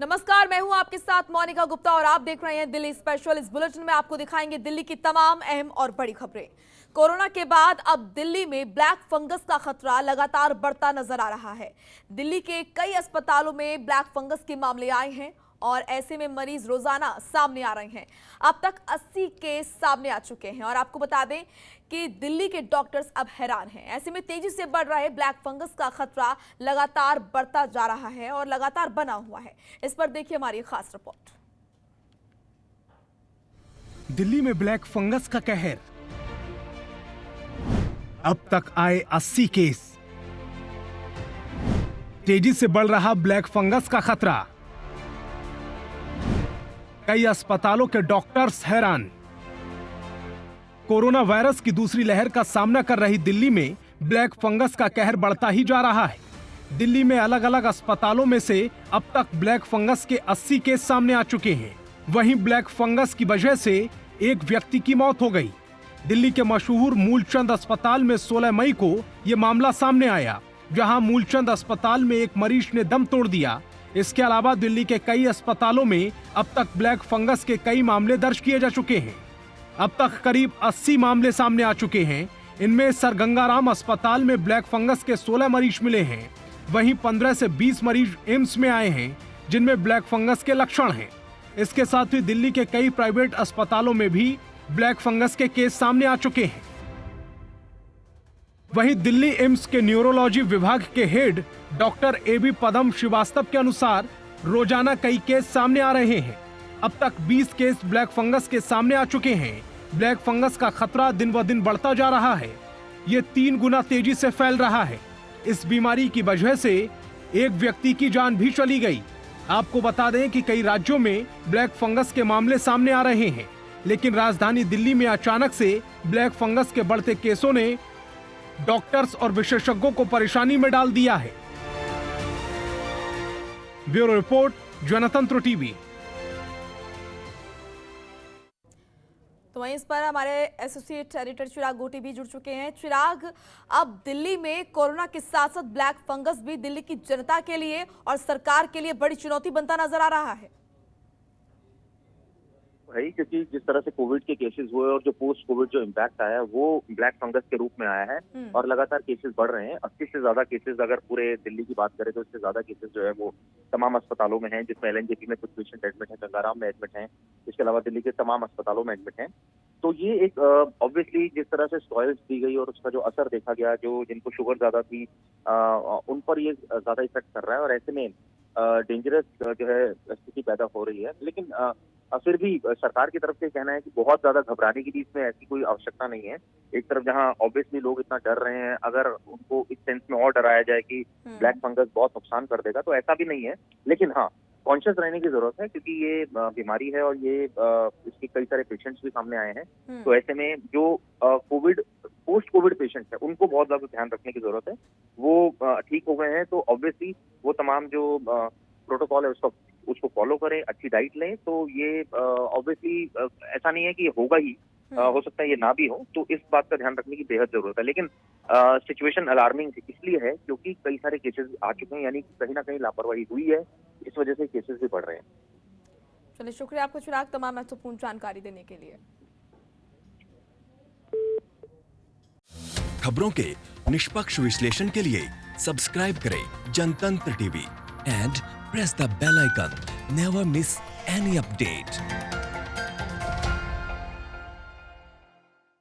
नमस्कार, मैं हूं आपके साथ मोनिका गुप्ता और आप देख रहे हैं दिल्ली स्पेशल। इस बुलेटिन में आपको दिखाएंगे दिल्ली की तमाम अहम और बड़ी खबरें। कोरोना के बाद अब दिल्ली में ब्लैक फंगस का खतरा लगातार बढ़ता नजर आ रहा है। दिल्ली के कई अस्पतालों में ब्लैक फंगस के मामले आए हैं और ऐसे में मरीज रोजाना सामने आ रहे हैं। अब तक 80 केस सामने आ चुके हैं और आपको बता दें कि दिल्ली के डॉक्टर्स अब हैरान हैं। ऐसे में तेजी से बढ़ रहे ब्लैक फंगस का खतरा लगातार बढ़ता जा रहा है और लगातार बना हुआ है। इस पर देखिए हमारी खास रिपोर्ट। दिल्ली में ब्लैक फंगस का कहर, अब तक आए 80 केस, तेजी से बढ़ रहा ब्लैक फंगस का खतरा, कई अस्पतालों के डॉक्टर्स हैरान। कोरोना वायरस की दूसरी लहर का सामना कर रही दिल्ली में ब्लैक फंगस का कहर बढ़ता ही जा रहा है। दिल्ली में अलग अलग अस्पतालों में से अब तक ब्लैक फंगस के 80 केस सामने आ चुके हैं। वहीं ब्लैक फंगस की वजह से एक व्यक्ति की मौत हो गई। दिल्ली के मशहूर मूलचंद अस्पताल में 16 मई को यह मामला सामने आया, जहां मूलचंद अस्पताल में एक मरीज ने दम तोड़ दिया। इसके अलावा दिल्ली के कई अस्पतालों में अब तक ब्लैक फंगस के कई मामले दर्ज किए जा चुके हैं। अब तक करीब 80 मामले सामने आ चुके हैं। इनमें सर गंगाराम अस्पताल में ब्लैक फंगस के 16 मरीज मिले हैं। वहीं 15 से 20 मरीज एम्स में आए हैं, जिनमें ब्लैक फंगस के लक्षण हैं। इसके साथ ही दिल्ली के कई प्राइवेट अस्पतालों में भी ब्लैक फंगस के केस सामने आ चुके हैं। वहीं दिल्ली एम्स के न्यूरोलॉजी विभाग के हेड डॉक्टर AB पदम श्रीवास्तव के अनुसार रोजाना कई केस सामने आ रहे हैं। अब तक 20 केस ब्लैक फंगस के सामने आ चुके हैं। ब्लैक फंगस का खतरा दिन ब दिन बढ़ता जा रहा है। ये 3 गुना तेजी से फैल रहा है। इस बीमारी की वजह से एक व्यक्ति की जान भी चली गई। आपको बता दें कि कई राज्यों में ब्लैक फंगस के मामले सामने आ रहे हैं, लेकिन राजधानी दिल्ली में अचानक से ब्लैक फंगस के बढ़ते केसों ने डॉक्टर्स और विशेषज्ञों को परेशानी में डाल दिया है। ब्यूरो रिपोर्ट, जनतंत्र टीवी। तो वहीं इस पर हमारे एसोसिएट एडिटर चिराग गोटी भी जुड़ चुके हैं। चिराग, अब दिल्ली में कोरोना के साथ साथ ब्लैक फंगस भी दिल्ली की जनता के लिए और सरकार के लिए बड़ी चुनौती बनता नजर आ रहा है। भाई, क्योंकि जिस तरह से कोविड के केसेस हुए और जो पोस्ट कोविड जो इम्पैक्ट आया है वो ब्लैक फंगस के रूप में आया है और लगातार केसेस बढ़ रहे हैं। 80 से ज्यादा केसेस अगर पूरे दिल्ली की बात करें तो इससे ज्यादा केसेस जो है वो तमाम अस्पतालों में हैं, जिसमें LNJP में कुछ पेशेंट एडमिट हैं, गंगाराम में एडमिट हैं, इसके अलावा दिल्ली के तमाम अस्पतालों में एडमिट हैं। तो ये एक ऑब्वियसली जिस तरह से सॉइल्स दी गई और उसका जो असर देखा गया, जो जिनको शुगर ज्यादा थी उन पर ये ज्यादा इफेक्ट कर रहा है और ऐसे में डेंजरस जो है स्थिति पैदा हो रही है। लेकिन फिर भी सरकार की तरफ से कहना है कि बहुत ज्यादा घबराने की भी इसमें ऐसी कोई आवश्यकता नहीं है। एक तरफ जहां ऑब्वियसली लोग इतना डर रहे हैं, अगर उनको इस सेंस में और डराया जाए कि ब्लैक फंगस बहुत नुकसान कर देगा, तो ऐसा भी नहीं है। लेकिन हाँ, कॉन्शियस रहने की जरूरत है, क्योंकि ये बीमारी है और ये इसके कई सारे पेशेंट्स भी सामने आए हैं। तो ऐसे में जो कोविड पोस्ट कोविड पेशेंट है उनको बहुत ज्यादा ध्यान रखने की जरूरत है। वो ठीक हो गए हैं तो ऑब्वियसली वो तमाम जो प्रोटोकॉल है उसको फॉलो करें, अच्छी डाइट लें। तो ये ऑब्वियसली ऐसा नहीं है कि ये होगा ही, हो सकता है ये ना भी हो, तो इस बात का ध्यान रखने की बेहद जरूरत है। लेकिन सिचुएशन अलार्मिंग इसलिए है क्योंकि कई सारे केसेस आ चुके हैं, यानी कहीं ना कहीं लापरवाही हुई है, इस वजह से केसेस भी बढ़ रहे हैं। चलिए, शुक्रिया आपको चिराग तमाम महत्वपूर्ण जानकारी देने के लिए। खबरों के निष्पक्ष विश्लेषण के लिए सब्सक्राइब करें Jantantra TV and press the bell icon. Never miss any update.